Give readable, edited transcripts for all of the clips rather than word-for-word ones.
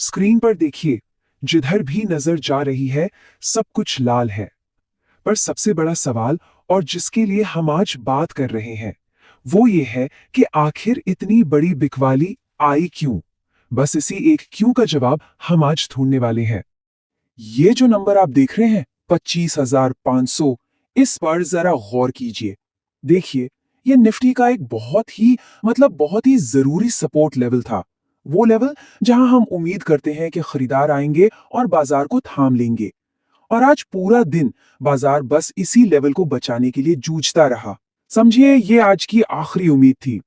Screen पर देखिए, जिधर भी नजर जा रही है सब कुछ लाल है। पर सबसे बड़ा सवाल, और जिसके लिए हम आज बात कर रहे हैं, वो ये है कि आखिर इतनी बड़ी बिकवाली आई क्यों। बस इसी एक क्यों का जवाब हम आज ढूंढने वाले हैं। ये जो नंबर आप देख रहे हैं, 25,500, इस पर जरा गौर कीजिए। देखिए, ये निफ्टी का एक बहुत ही जरूरी सपोर्ट लेवल था। वो लेवल जहां हम उम्मीद करते हैं कि खरीदार आएंगे और बाजार को थाम लेंगे। और आज पूरा दिन बाजार बस इसी लेवल को बचाने के लिए जूझता रहा। समझिए, ये आज की आखिरी उम्मीद थी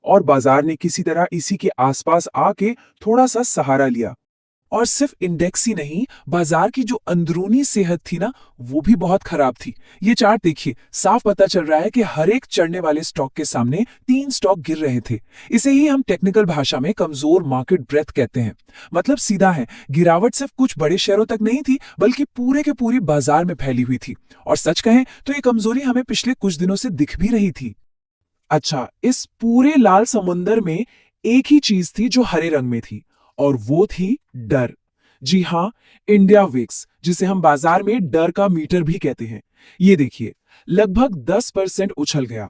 और बाजार ने किसी तरह इसी के आसपास आके थोड़ा सा सहारा लिया। और सिर्फ इंडेक्स ही नहीं, बाजार की जो अंदरूनी सेहत थी ना, वो भी बहुत खराब थी। ये चार्ट देखिए, साफ पता चल रहा है कि हर एक चढ़ने वाले स्टॉक के सामने 3 स्टॉक गिर रहे थे। इसे ही हम टेक्निकल भाषा में कमजोर मार्केट ब्रेथ कहते हैं। मतलब सीधा है, गिरावट सिर्फ कुछ बड़े शेयरों तक नहीं थी, बल्कि पूरे के पूरी बाजार में फैली हुई थी। और सच कहें तो ये कमजोरी हमें पिछले कुछ दिनों से दिख भी रही थी। अच्छा, इस पूरे लाल समुंदर में एक ही चीज थी जो हरे रंग में थी, और वो थी डर। जी हां, इंडिया विक्स, जिसे हम बाजार में डर का मीटर भी कहते हैं। ये देखिए, लगभग 10% उछल गया।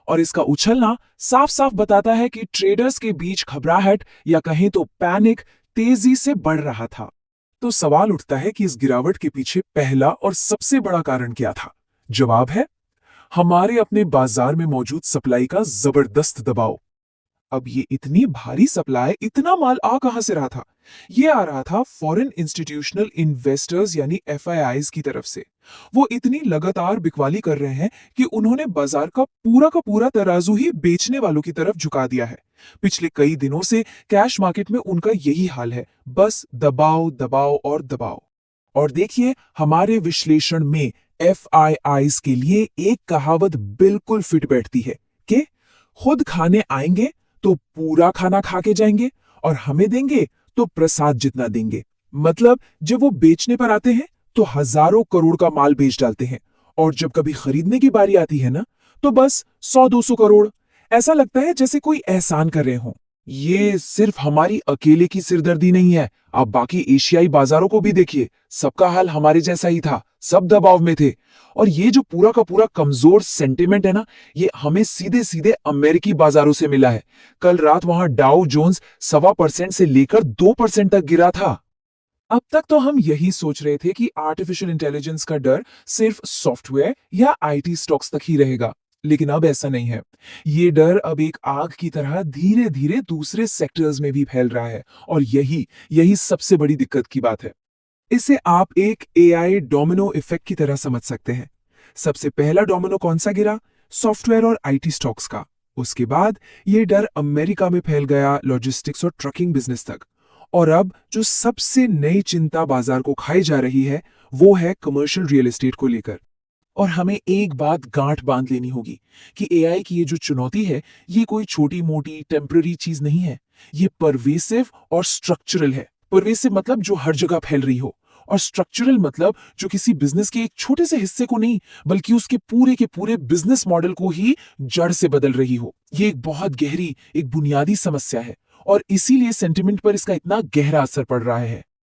और इसका उछलना साफ साफ बताता है कि ट्रेडर्स के बीच घबराहट, या कहें तो पैनिक, तेजी से बढ़ रहा था। तो सवाल उठता है कि इस गिरावट के पीछे पहला और सबसे बड़ा कारण क्या था। जवाब है, हमारे अपने बाजार में मौजूद सप्लाई का जबरदस्त दबाव। अब ये इतनी भारी सप्लाई, इतना माल आ कहां से रहा था? ये आ रहा था फॉरेन इंस्टीट्यूशनल इन्वेस्टर्स यानी एफआईआईज की तरफ से। वो इतनी लगातार बिकवाली कर रहे हैं कि उन्होंने बाजार का पूरा तराजू ही बेचने वालों की तरफ झुका दिया है। पिछले कई दिनों से कैश मार्केट में उनका यही हाल है, बस दबाव दबाव और दबाव। और देखिए, हमारे विश्लेषण में एफआईआईज के लिए एक कहावत बिल्कुल फिट बैठती है कि खुद खाने आएंगे तो पूरा खाना खा के जाएंगे, और हमें देंगे तो प्रसाद जितना देंगे। मतलब जब वो बेचने पर आते हैं तो हजारों करोड़ का माल बेच डालते हैं, और जब कभी खरीदने की बारी आती है ना, तो बस 100-200 करोड़। ऐसा लगता है जैसे कोई एहसान कर रहे हों। ये सिर्फ हमारी अकेले की सिरदर्दी नहीं है, आप बाकी एशियाई बाजारों को भी देखिए, सबका हाल हमारे जैसा ही था, सब दबाव में थे। और ये जो पूरा का पूरा कमजोर सेंटिमेंट है ना, ये हमें सीधे सीधे अमेरिकी बाजारों से मिला है। कल रात वहां डाउ जोन्स 1.25% से लेकर 2% तक गिरा था। अब तक तो हम यही सोच रहे थे कि आर्टिफिशियल इंटेलिजेंस का डर सिर्फ सॉफ्टवेयर या आईटी स्टॉक्स तक ही रहेगा, लेकिन अब ऐसा नहीं है। ये डर अब एक आग की तरह धीरे धीरे दूसरे सेक्टर्स में भी फैल रहा है, और यही यही सबसे बड़ी दिक्कत की बात है। इसे आप एक एआई डोमिनो इफेक्ट की तरह समझ सकते हैं। सबसे पहला डोमिनो कौन सा गिरा? सॉफ्टवेयर और आईटी स्टॉक्स का। उसके बाद ये डर अमेरिका में फैल गया, लॉजिस्टिक्स और ट्रकिंग बिजनेस तक। और अब जो सबसे नई चिंता बाजार को खाई जा रही है, वो है कमर्शियल रियल एस्टेट को लेकर। और हमें एक बात गांठ बांध लेनी होगी कि एआई की ये जो चुनौती है, ये कोई छोटी मोटी टेम्पररी चीज नहीं है। ये परवेसिव और स्ट्रक्चरल है। परवेसिव मतलब जो हर जगह फैल रही हो, और स्ट्रक्चरल मतलब जो किसी बिजनेस के एक छोटे से हिस्से को नहीं, बल्कि उसके पूरे के पूरे बिजनेस मॉडल को ही जड़ से बदल रही हो। ये एक बहुत गहरी, एक बुनियादी समस्या है, और इसीलिए सेंटिमेंट पर इसका इतना गहरा असर पड़ रहा है।